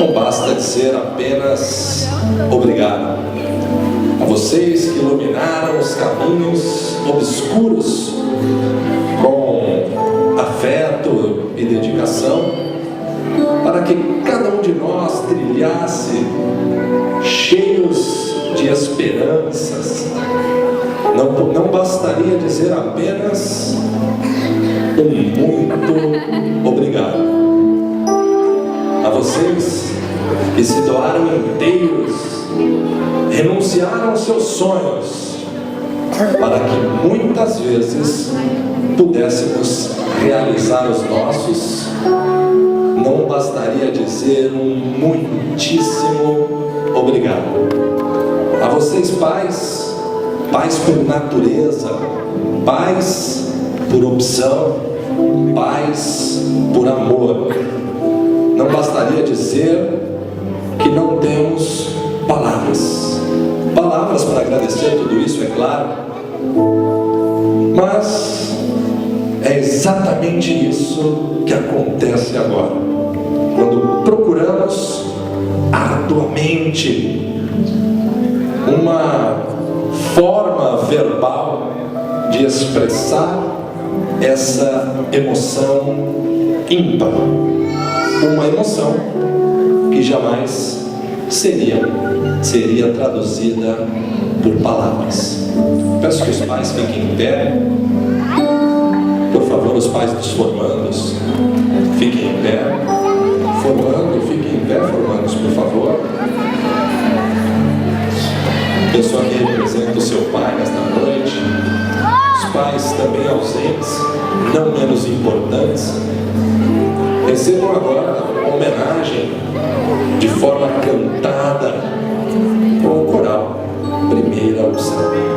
Não basta dizer apenas obrigado. A vocês que iluminaram os caminhos obscuros com afeto e dedicação, para que cada um de nós trilhasse cheios de esperanças. Não bastaria dizer apenas muito obrigado. A vocês que se doaram inteiros, renunciaram aos seus sonhos, para que muitas vezes pudéssemos realizar os nossos, não bastaria dizer muitíssimo obrigado. A vocês, pais, pais por natureza, pais por opção, pais por amor, não bastaria dizer que não temos palavras para agradecer tudo isso, é claro, mas é exatamente isso que acontece agora, quando procuramos arduamente uma forma verbal de expressar essa emoção ímpar, uma emoção que jamais seria traduzida por palavras. Peço que os pais fiquem em pé. Por favor, os pais dos formandos, fiquem em pé. Formando, fiquem em pé, formandos, por favor. Pessoa que representa o seu pai nesta noite. Os pais também ausentes, não menos importantes. Recebam agora a homenagem de forma cantada com o coral Primeira Opção.